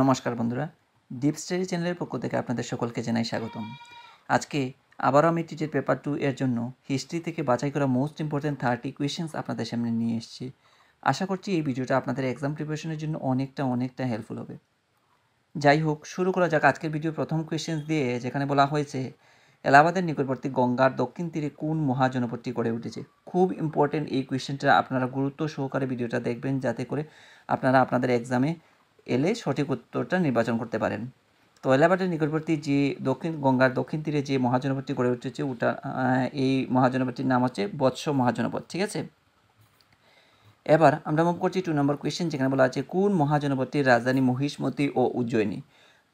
নমস্কার বন্ধুরা, deep study চ্যানেলের পক্ষ থেকে আপনাদের সকলকে জানাই স্বাগতম। আজকে আবারও আমি টিটের পেপার 2 এর জন্য হিস্ট্রি থেকে বাছাই করা মোস্ট ইম্পর্ট্যান্ট 30 কোয়েশ্চেন্স আপনাদের সামনে নিয়ে এসেছি। আশা করছি এই ভিডিওটা আপনাদের এক্সাম প্রিপারেশনের জন্য অনেকটা হেল্পফুল হবে। যাই হোক, শুরু করা যাক আজকের ভিডিওর প্রথম কোয়েশ্চেন্স দিয়ে, যেখানে বলা হয়েছে এলাহাবাদের নিকটবর্তী গঙ্গার দক্ষিণ তীরে কোন মহাজনপদটি গড়ে উঠেছে। খুব ইম্পর্টেন্ট এই কোয়েশ্চেনটা, আপনারা গুরুত্ব সহকারে ভিডিওটা দেখবেন যাতে করে আপনারা আপনাদের এক্সামে এলে সঠিক উত্তরটা নির্বাচন করতে পারেন। তো এলাহাবাদের নিকটবর্তী যে গঙ্গার দক্ষিণ তীরে যে মহাজনপদটি গড়ে উঠেছে ওটা এই মহাজনপদটির নাম হচ্ছে বৎস মহাজনপদ। ঠিক আছে, এবার আমরা মুভ করছি 2 নম্বর কোয়েশ্চেন, যেখানে বলা আছে কোন মহাজনপদটির রাজধানী মহিষ্মতি ও উজ্জয়িনী।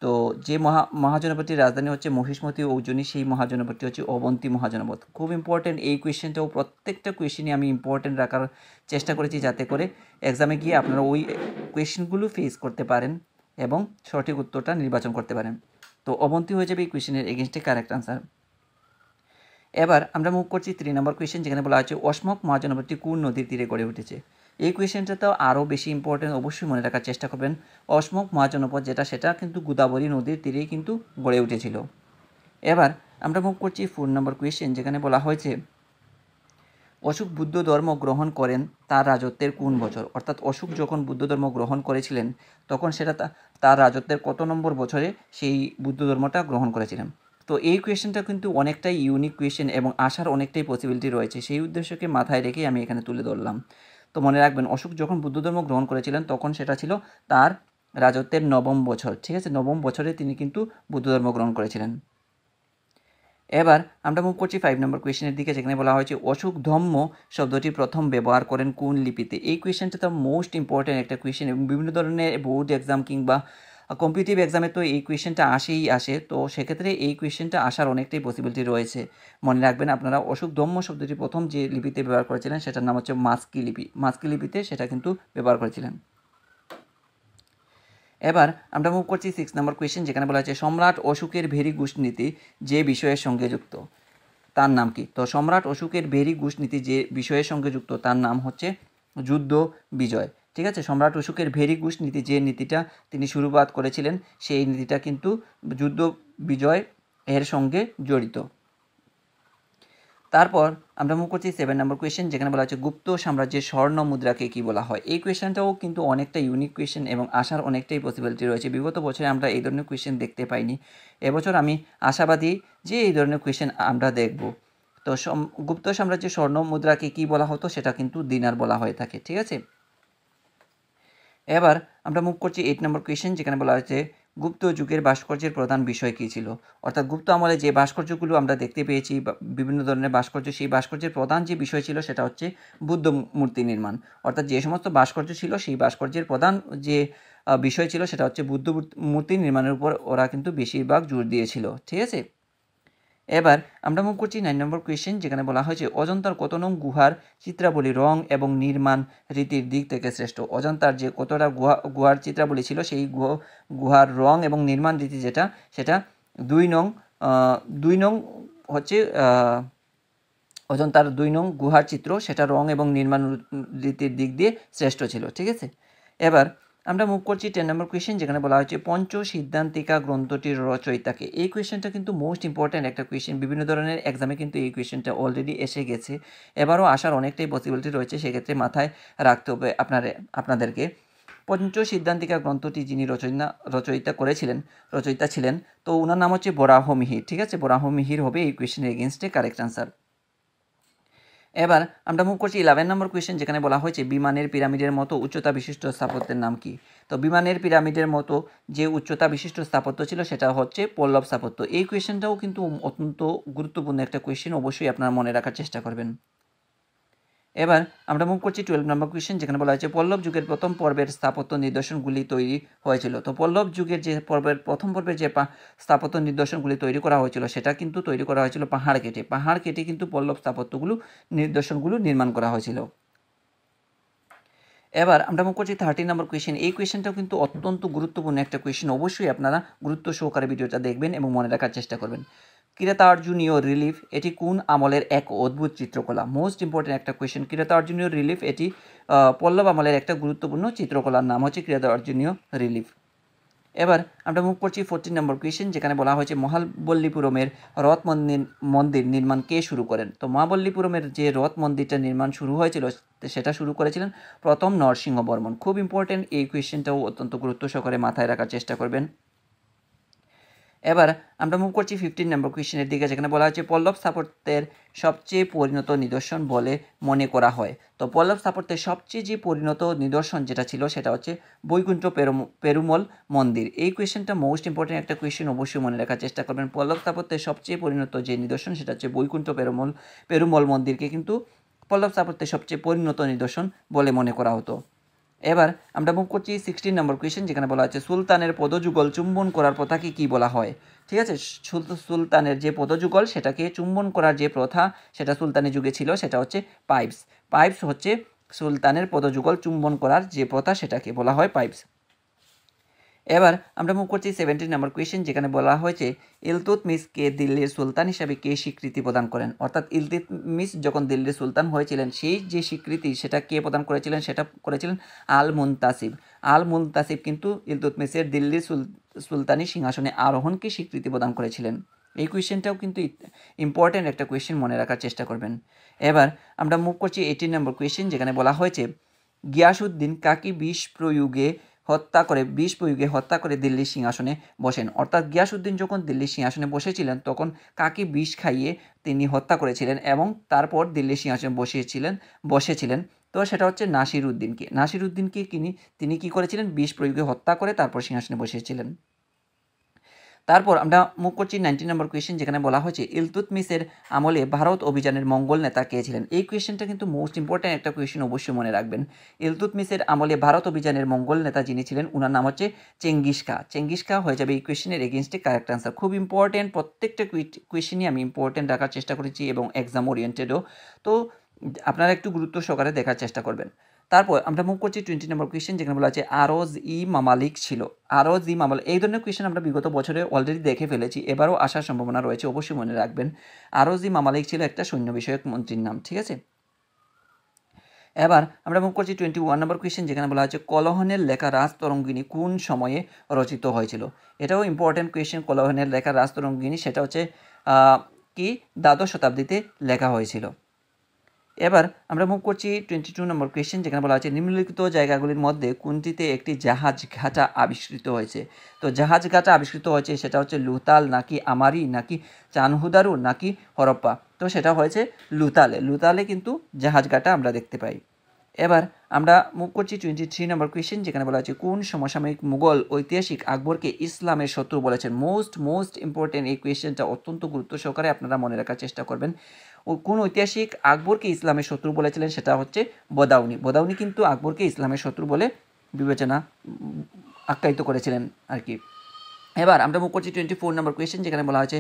তো যে মহাজনপদটির রাজধানী হচ্ছে মহিষ্মতি ও উজ্জয়িনী, সেই মহাজনপদটি হচ্ছে অবন্তী মহাজনপদ। খুব ইম্পর্টেন্ট এই কোয়েশ্চেনটাও, প্রত্যেকটা কোয়েশ্চেনই আমি ইম্পর্টেন্ট রাখার চেষ্টা করেছি যাতে করে এক্সামে গিয়ে আপনারা ওই কোয়েশ্চেনগুলো ফেস করতে পারেন এবং সঠিক উত্তরটা নির্বাচন করতে পারেন। তো অবন্তী হয়ে যাবে এই কোয়েশ্চেনের এগেনস্টে কারেক্ট আনসার। এবার আমরা মুভ করছি 3 নম্বর কোয়েশ্চেন, যেখানে বলা আছে অসমক মহাজনপদটি কোন নদীর তীরে গড়ে উঠেছে। এই কোয়েশ্চেনটা তো আরও বেশি ইম্পর্টেন্ট, অবশ্যই মনে রাখার চেষ্টা করবেন। অসমক মহাজনপদ সেটা কিন্তু গোদাবরী নদীর তীরেই কিন্তু গড়ে উঠেছিল। এবার আমরা মুভ করছি 4 নম্বর কোয়েশ্চেন, যেখানে বলা হয়েছে অশোক বুদ্ধ ধর্ম গ্রহণ করেন তার রাজত্বের কোন বছর। অর্থাৎ অশোক যখন বুদ্ধ ধর্ম গ্রহণ করেছিলেন তখন সেটা তার রাজত্বের কত নম্বর বছরে সেই বুদ্ধ ধর্মটা গ্রহণ করেছিলেন। তো এই কোয়েশ্চেনটা কিন্তু অনেকটাই ইউনিক কোয়েশ্চেন এবং আসার অনেকটাই পসিবিলিটি রয়েছে, সেই উদ্দেশ্যকে মাথায় রেখেই আমি এখানে তুলে ধরলাম। তো মনে রাখবেন, অশোক যখন বুদ্ধ ধর্ম গ্রহণ করেছিলেন তখন সেটা ছিল তার রাজত্বের 9ম বছর। ঠিক আছে, 9ম বছরে তিনি কিন্তু বুদ্ধ ধর্ম গ্রহণ করেছিলেন। এবার আমরা মুভ করছি 5 নম্বর কোয়েশ্চেনের দিকে, যেখানে বলা হয়েছে অশোক ধম্ম শব্দটি প্রথম ব্যবহার করেন কোন লিপিতে। এই কোয়েশ্চেনটা তো মোস্ট ইম্পর্ট্যান্ট একটা কোয়েশ্চেন এবং বিভিন্ন ধরনের বোর্ড এক্সাম কিংবা কম্পিটিটিভ এক্সামে তো এই কোয়েশ্চেনটা আসে। তো সেক্ষেত্রে এই কোয়েশ্চেনটা আসার অনেকটাই পসিবিলিটি রয়েছে। মনে রাখবেন আপনারা, অশোক ধম্ম শব্দটি প্রথম যে লিপিতে ব্যবহার করেছিলেন সেটার নাম হচ্ছে মাস্কি লিপি। মাস্কি লিপিতে সেটা কিন্তু ব্যবহার করেছিলেন। এবার আমরা মুভ করছি 6 নম্বর কোয়েশ্চেন, যেখানে বলা হচ্ছে সম্রাট অশোকের ভেরি গুষ্ঠনীতি যে বিষয়ের সঙ্গে যুক্ত তার নাম কি। তো সম্রাট অশোকের ভেরি গুষ্ঠনীতি যে বিষয়ের সঙ্গে যুক্ত তার নাম হচ্ছে যুদ্ধ বিজয়। ঠিক আছে, সম্রাট অশোকের ভেরি গুষ্ঠনীতি যে নীতিটা তিনি শুরুবাত করেছিলেন সেই নীতিটা কিন্তু যুদ্ধ বিজয় এর সঙ্গে জড়িত। তারপর আমরা মুভ করছি 7 নম্বর কোয়েশ্চেন, যেখানে বলা হচ্ছে গুপ্ত সাম্রাজ্যের স্বর্ণ মুদ্রাকে কী বলা হয়। এই কোয়েশ্চেনটাও কিন্তু অনেকটা ইউনিক কোয়েশ্চেন এবং আসার অনেকটাই পসিবিলিটি রয়েছে। বিগত বছরে আমরা এই ধরনের কোয়েশ্চেন দেখতে পাইনি, এবছর আমি আশাবাদী যে এই ধরনের কোয়েশ্চেন আমরা দেখব। তো গুপ্ত সাম্রাজ্যের স্বর্ণ মুদ্রাকে কী বলা হতো, সেটা কিন্তু দিনার বলা হয়ে থাকে। ঠিক আছে, এবার আমরা মুভ করছি 8 নম্বর কোয়েশ্চেন, যেখানে বলা হয়েছে গুপ্ত যুগের ভাস্কর্যের প্রধান বিষয় কী ছিল। অর্থাৎ গুপ্ত আমলে যে ভাস্কর্যগুলো আমরা দেখতে পেয়েছি বিভিন্ন ধরনের ভাস্কর্য, সেই ভাস্কর্যের প্রধান যে বিষয় ছিল সেটা হচ্ছে বুদ্ধ মূর্তি নির্মাণ। অর্থাৎ যে সমস্ত ভাস্কর্য ছিল সেই ভাস্কর্যের প্রধান যে বিষয় ছিল সেটা হচ্ছে বুদ্ধ মূর্তি নির্মাণের উপর ওরা কিন্তু বেশিরভাগ জোর দিয়েছিল। ঠিক আছে, এবার আমরা মুভ করছি 9 নম্বর কোয়েশ্চেন, যেখানে বলা হয়েছে অজন্তার কত নং গুহার চিত্রাবলী রং এবং নির্মাণ রীতির দিক থেকে শ্রেষ্ঠ। অজন্তার যে কতটা গুহার চিত্রাবলী ছিল সেই গুহার রং এবং নির্মাণ রীতি সেটা 2 নং হচ্ছে অজন্তার 2 নং গুহার চিত্র, সেটা রং এবং নির্মাণ রীতির দিক দিয়ে শ্রেষ্ঠ ছিল। ঠিক আছে, এবার আমরা মুভ করছি 10 নম্বর কোয়েশ্চেন, যেখানে বলা হয়েছে পঞ্চ সিদ্ধান্তিকা গ্রন্থটির রচয়িতাকে। এই কোয়েশ্চেনটা কিন্তু মোস্ট ইম্পর্ট্যান্ট একটা কোয়েশ্চেন, বিভিন্ন ধরনের এক্সামে কিন্তু এই কোয়েশ্চেনটা অলরেডি এসে গেছে, এবারও আসার অনেকটাই পসিবিলিটি রয়েছে, সেক্ষেত্রে মাথায় রাখতে হবে আপনাদেরকে। পঞ্চ সিদ্ধান্তিকা গ্রন্থটি যিনি রচয়িতা ছিলেন, তো ওনার নাম হচ্ছে বরাহ মিহির। ঠিক আছে, বরাহ মিহির হবে এই কোয়েশ্চেনের এগেনস্টে কারেক্ট আনসার। এবার আমরা মুভ করছি 11 নম্বর কোয়েশ্চেন, যেখানে বলা হয়েছে বিমানের পিরামিডের মতো উচ্চতা বিশিষ্ট স্থাপত্যের নাম কি। তো বিমানের পিরামিডের মতো যে উচ্চতা বিশিষ্ট স্থাপত্য ছিল সেটা হচ্ছে পল্লব স্থাপত্য। এই কোয়েশ্চেনটাও কিন্তু অত্যন্ত গুরুত্বপূর্ণ একটা কোয়েশ্চেন, অবশ্যই আপনারা মনে রাখার চেষ্টা করবেন। এবার আমরা মুভ করছি 12 নম্বর কোয়েশ্চেন, যেখানে বলা হয়েছে পল্লব যুগের প্রথম পর্বের স্থাপত্য নিদর্শনগুলি তৈরি হয়েছিল। তো পল্লব যুগের যে প্রথম পর্বের যে স্থাপত্য নিদর্শনগুলি তৈরি করা হয়েছিল সেটা কিন্তু তৈরি করা হয়েছিল পাহাড় কেটে কিন্তু পল্লব নিদর্শনগুলো নির্মাণ করা হয়েছিল। এবার আমরা মুভ করছি 13 নম্বর কোয়েশ্চেন। এই কোয়েশ্চেনটাও কিন্তু অত্যন্ত গুরুত্বপূর্ণ একটা কোয়েশ্চেন, অবশ্যই আপনারা গুরুত্ব সহকারে ভিডিওটা দেখবেন এবং মনে রাখার চেষ্টা করবেন। কিরাতার্জুনীয় রিলিফ এটি কোন আমলের এক অদ্ভুত চিত্রকলা। মোস্ট ইম্পর্টেন্ট একটা কোয়েশ্চেন। কিরাতার্জুনীয় রিলিফ এটি পল্লব আমলের একটা গুরুত্বপূর্ণ চিত্রকলার নাম হচ্ছে কিরাতার্জুনীয় রিলিফ। এবার আমরা মুভ করছি 14 নম্বর কোয়েশ্চেন, যেখানে বলা হয়েছে মহাবল্লীপুরমের রথ মন্দির নির্মাণ কে শুরু করেন। তো মহাবল্লীপুরমের যে রথ মন্দিরটা নির্মাণ শুরু হয়েছিল সেটা শুরু করেছিলেন প্রথম নরসিংহবর্মন। খুব ইম্পর্টেন্ট, এই কোয়েশ্চেনটাও অত্যন্ত গুরুত্ব সহকারে মাথায় রাখার চেষ্টা করবেন। এবার আমরা মুভ করছি 15 নম্বর কোয়েশ্চেনের দিকে, যেখানে বলা হচ্ছে পল্লব স্থাপত্যের সবচেয়ে পরিণত নিদর্শন বলে মনে করা হয়। তো পল্লব স্থাপত্যের সবচেয়ে যে পরিণত নিদর্শন যেটা ছিল সেটা হচ্ছে বৈকুণ্ঠ পেরুমল মন্দির। এই কোয়েশ্চেনটা মোস্ট ইম্পর্টেন্ট একটা কোয়েশ্চেন, অবশ্যই মনে রাখার চেষ্টা করবেন। পল্লব স্থাপত্যের সবচেয়ে পরিণত যে নিদর্শন সেটা হচ্ছে বৈকুণ্ঠ পেরুমল মন্দিরকে কিন্তু পল্লব স্থাপত্যের সবচেয়ে পরিণত নিদর্শন বলে মনে করা হতো। এবার আমরা মুভ করছি 16 নম্বর কোয়েশ্চেন, যেখানে বলা হচ্ছে সুলতানের পদযুগল চুম্বন করার প্রথাকে কি বলা হয়। ঠিক আছে, সুলতানের যে পদযুগল সেটাকে চুম্বন করার যে প্রথা সেটা সুলতানি যুগে ছিল সেটা হচ্ছে পাইপস হচ্ছে সুলতানের পদযুগল চুম্বন করার যে প্রথা সেটাকে বলা হয় পাইপস। এবার আমরা মুভ করছি 17 নম্বর কোয়েশ্চেন, যেখানে বলা হয়েছে ইলতুৎমিশকে দিল্লির সুলতান হিসাবে কে স্বীকৃতি প্রদান করেন। অর্থাৎ ইলতুৎমিশ যখন দিল্লির সুলতান হয়েছিলেন সেই যে স্বীকৃতি সেটা কে প্রদান করেছিলেন, সেটা করেছিলেন আল মুনতাসিব কিন্তু ইলতুৎমিশের দিল্লির সুলতানি সিংহাসনে আরোহণকে স্বীকৃতি প্রদান করেছিলেন। এই কোয়েশ্চেনটাও কিন্তু ইম্পর্টেন্ট একটা কোয়েশ্চেন, মনে রাখার চেষ্টা করবেন। এবার আমরা মুভ করছি 18 নম্বর কোয়েশ্চেন, যেখানে বলা হয়েছে গিয়াসউদ্দিন কাকে বিষ প্রয়োগে হত্যা করে দিল্লির সিংহাসনে বসেন। অর্থাৎ গিয়াসউদ্দিন যখন দিল্লির সিংহাসনে বসেছিলেন তখন কাকে বিষ খাইয়ে তিনি হত্যা করেছিলেন এবং তারপর দিল্লির সিংহাসনে বসেছিলেন। তো সেটা হচ্ছে নাসিরউদ্দিনকে তিনি কি করেছিলেন, বিষ প্রয়োগে হত্যা করে তারপর সিংহাসনে বসেছিলেন। তারপর আমরা মুভ করছি 19 নম্বর কোয়েশ্চেন, যেখানে বলা হয়েছে ইলতুৎমিশের আমলে ভারত অভিযানের মঙ্গল নেতা কে ছিলেন। এই কোয়েশ্চেনটা কিন্তু মোস্ট ইম্পর্ট্যান্ট একটা কোয়েশ্চেন, অবশ্যই মনে রাখবেন। ইলতুৎমিশের আমলে ভারত অভিযানের মঙ্গল নেতা যিনি ছিলেন উনার নাম হচ্ছে চেঙ্গিস খা হয়ে যাবে এই কোয়েশ্চেনের এগেনস্টে কারেক্ট আনসার। খুব ইম্পর্টেন্ট, প্রত্যেকটা কোয়েশ্চেনই আমি ইম্পর্টেন্ট রাখার চেষ্টা করেছি এবং এক্সাম ওরিয়েন্টেডও, তো আপনারা একটু গুরুত্ব সহকারে দেখার চেষ্টা করবেন। তারপর আমরা মুভ করছি 20 নম্বর কোয়েশ্চেন, যেখানে বলা আছে আরজ-ই মামালিক ছিল। এই ধরনের কোয়েশ্চেন আমরা বিগত বছরে অলরেডি দেখে ফেলেছি, এবারও আসার সম্ভাবনা রয়েছে, অবশ্যই মনে রাখবেন। আরজ-ই মামালিক ছিল একটা সৈন্য বিষয়ক মন্ত্রীর নাম। ঠিক আছে, এবার আমরা মুভ করছি 21 নম্বর কোয়েশ্চেন, যেখানে বলা হচ্ছে কলহনের লেখা রাজতরঙ্গিনী কোন সময়ে রচিত হয়েছিল। এটাও ইম্পর্টেন্ট কোয়েশ্চেন, কলহনের লেখা রাজতরঙ্গিনী সেটা হচ্ছে কি দ্বাদশ শতাব্দীতে লেখা হয়েছিল। এবার আমরা মুভ করছি 22 নম্বর কোয়েশ্চেন, যেখানে বলা হচ্ছে নিম্নলিখিত জায়গাগুলির মধ্যে কোনটিতে একটি জাহাজ ঘাটা আবিষ্কৃত হয়েছে। তো জাহাজ ঘাটা আবিষ্কৃত হয়েছে সেটা হচ্ছে লুতাল নাকি আমারি নাকি চানহুদারু নাকি হরপ্পা। তো সেটা হয়েছে লুতালে কিন্তু জাহাজ ঘাটা আমরা দেখতে পাই। এবার আমরা মুভ করছি 23 নম্বর কোয়েশ্চেন, যেখানে বলা হচ্ছে কোন সমসাময়িক মুঘল ঐতিহাসিক আকবরকে ইসলামের শত্রু বলেছেন। মোস্ট ইম্পর্টেন্ট এই কোয়েশ্চেনটা, অত্যন্ত গুরুত্ব সহকারে আপনারা মনে রাখার চেষ্টা করবেন। কোন ঐতিহাসিক আকবরকে ইসলামের শত্রু বলেছিলেন, সেটা হচ্ছে বদাউনি কিন্তু আকবরকে ইসলামের শত্রু বলে আখ্যায়িত করেছিলেন আর কি। এবার আমরা মুভ করছি 24 নম্বর কোয়েশ্চেন, যেখানে বলা হচ্ছে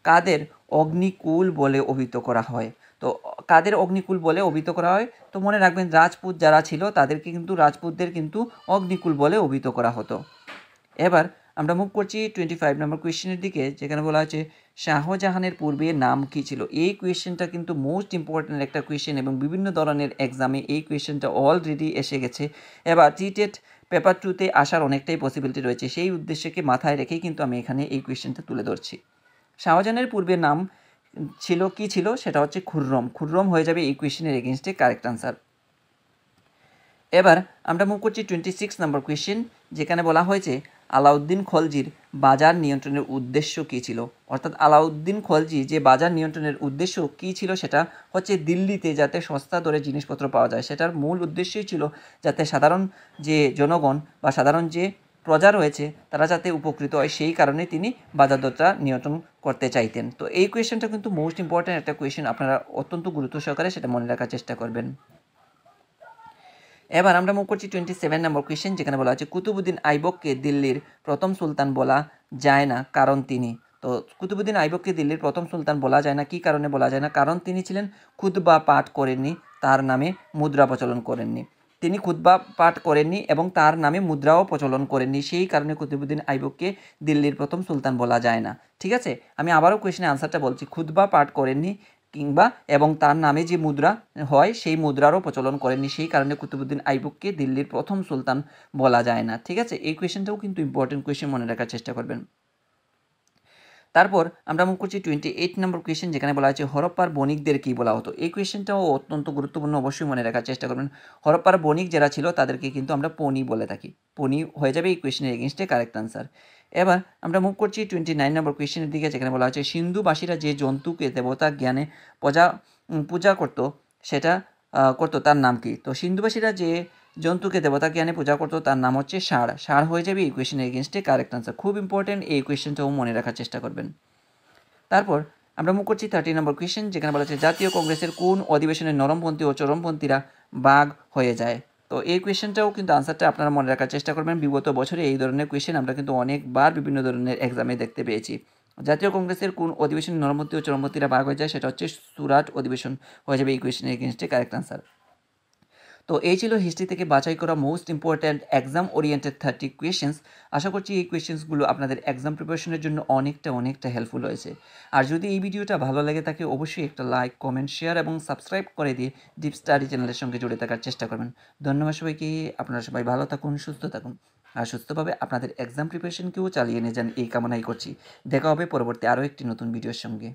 কাদের অগ্নিকুল বলে অভিহিত করা হয়। তো কাদের অগ্নিকুল বলে অভিহিত করা হয়, তো মনে রাখবেন রাজপুত যারা ছিল তাদেরকে কিন্তু রাজপুতদের কিন্তু অগ্নিকুল বলে অভিহিত করা হতো। এবার আমরা মুভ করছি 25 নম্বর কোয়েশ্চেনের দিকে, যেখানে বলা হচ্ছে শাহজাহানের পূর্বে নাম কী ছিল। এই কোয়েশ্চেনটা কিন্তু মোস্ট ইম্পর্ট্যান্ট একটা কোয়েশ্চেন এবং বিভিন্ন ধরনের এক্সামে এই কোয়েশ্চেনটা অলরেডি এসে গেছে। এবার টিটেট পেপার 2তে আসার অনেকটাই পসিবিলিটি রয়েছে, সেই উদ্দেশ্যকে মাথায় রেখেই কিন্তু আমি এখানে এই কোয়েশ্চেনটা তুলে ধরছি। শাহজাহানের পূর্বে নাম কি ছিল সেটা হচ্ছে খুররম হয়ে যাবে এই কোয়েশ্চেনের এগেনস্টে কারেক্ট আনসার। এবার আমরা মুভ করছি 26 নম্বর কোয়েশ্চেন, যেখানে বলা হয়েছে আলাউদ্দিন খলজির বাজার নিয়ন্ত্রণের উদ্দেশ্য কী ছিল। অর্থাৎ আলাউদ্দিন খলজি যে বাজার নিয়ন্ত্রণের উদ্দেশ্য কী ছিল সেটা হচ্ছে দিল্লিতে যাতে সস্তা দরে জিনিসপত্র পাওয়া যায়, সেটার মূল উদ্দেশ্যই ছিল যাতে সাধারণ যে জনগণ বা সাধারণ যে প্রজা রয়েছে তারা যাতে উপকৃত হয়, সেই কারণে তিনি বাজার দরটা নিয়ন্ত্রণ করতে চাইতেন। তো এই কোয়েশ্চেনটা কিন্তু মোস্ট ইম্পর্ট্যান্ট একটা কোয়েশ্চেন, আপনারা অত্যন্ত গুরুত্ব সহকারে সেটা মনে রাখার চেষ্টা করবেন। এবার আমরা মুভ করছি 27 নম্বর কোয়েশ্চেন, যেখানে বলা হচ্ছে কুতুবুদ্দিন আইবককে দিল্লির প্রথম সুলতান বলা যায় না কারণ তিনি। তো কুতুবুদ্দিন আইবককে দিল্লির প্রথম সুলতান বলা যায় না, কী কারণে বলা যায় না, কারণ তিনি ছিলেন খুতবা পাঠ করেননি, তার নামে মুদ্রা প্রচলন করেননি। তিনি খুতবা পাঠ করেননি এবং তার নামে মুদ্রাও প্রচলন করেননি, সেই কারণে কুতুবুদ্দিন আইবককে দিল্লির প্রথম সুলতান বলা যায় না। ঠিক আছে, আমি আবারও কোয়েশ্চেনের আনসারটা বলছি, খুতবা পাঠ করেননি, কিংবা এবং তার নামে যে মুদ্রা হয় সেই মুদ্রারও প্রচলন করেননি, সেই কারণে কুতুবুদ্দিন আইবককে দিল্লির প্রথম সুলতান বলা যায় না। ঠিক আছে, এই কোয়েশ্চেনটাও কিন্তু ইম্পর্টেন্ট কোয়েশ্চেন, মনে রাখার চেষ্টা করবেন। তারপর আমরা মুভ করছি 28 নম্বর কোয়েশ্চেন, যেখানে বলা হচ্ছে হরপ্পার বণিকদের কী বলা হতো। এই কোয়েশ্চেনটাও অত্যন্ত গুরুত্বপূর্ণ, অবশ্যই মনে রাখার চেষ্টা করবেন। হরপ্পার বণিক যারা ছিল তাদেরকে কিন্তু আমরা পনি বলে থাকি। পনি হয়ে যাবে এই কোয়েশ্চেনের এগেনস্টে কারেক্ট আনসার। এবার আমরা মুভ করছি 29 নম্বর কোয়েশ্চেনের দিকে, যেখানে বলা হচ্ছে সিন্ধুবাসীরা যে জন্তুকে দেবতা জ্ঞানে পূজা করতো সেটা করতো তার নাম কি। তো সিন্ধুবাসীরা যে জন্তুকে দেবতা জ্ঞানে পূজা করতো তার নাম হচ্ছে ষাঁড়। ষাঁড় হয়ে যাবে এই কোয়েশ্চেনের এগেনস্টে কারেক্ট আনসার। খুব ইম্পর্টেন্ট, এই কোয়েশ্চেনটাও মনে রাখার চেষ্টা করবেন। তারপর আমরা মুভ করছি 30 নম্বর কোয়েশ্চেন, যেখানে বলা হচ্ছে জাতীয় কংগ্রেসের কোন অধিবেশনে নরমপন্থী ও চরমপন্থীরা বাঘ হয়ে যায়। তো এই কোয়েশ্চেনটাও কিন্তু আনসারটা আপনারা মনে রাখার চেষ্টা করবেন। বিগত বছরে এই ধরনের কোয়েশ্চেন আমরা কিন্তু অনেকবার বিভিন্ন ধরনের এক্সামে দেখতে পেয়েছি। জাতীয় কংগ্রেসের কোন অধিবেশনে নরমপন্থী ও চরমপন্থীরা বাঘ হয়ে যায়, সেটা হচ্ছে সুরাট অধিবেশন হয়ে যাবে এই কোয়েশ্চেনের এগেনস্টে কারেক্ট আনসার। তো এই ছিল হিস্ট্রি থেকে বাছাই করা most important exam oriented 30 questions. আশা করছি এই কোয়েশ্চেন্সগুলো আপনাদের এক্সাম প্রিপারেশনের জন্য অনেকটা হেল্পফুল হয়েছে। আর যদি এই ভিডিওটা ভালো লাগে থাকে, অবশ্যই একটা লাইক, কমেন্ট, শেয়ার এবং সাবস্ক্রাইব করে দিয়ে ডিপ স্টাডি চ্যানেলের সঙ্গে জুড়ে থাকার চেষ্টা করবেন। ধন্যবাদ সবাইকে। আপনারা সবাই ভালো থাকুন, সুস্থ থাকুন, আর সুস্থভাবে আপনাদের এক্সাম প্রিপারেশনকেও চালিয়ে নিয়ে যান, এই কামনাই করছি। দেখা হবে পরবর্তী আরও একটি নতুন ভিডিওর সঙ্গে।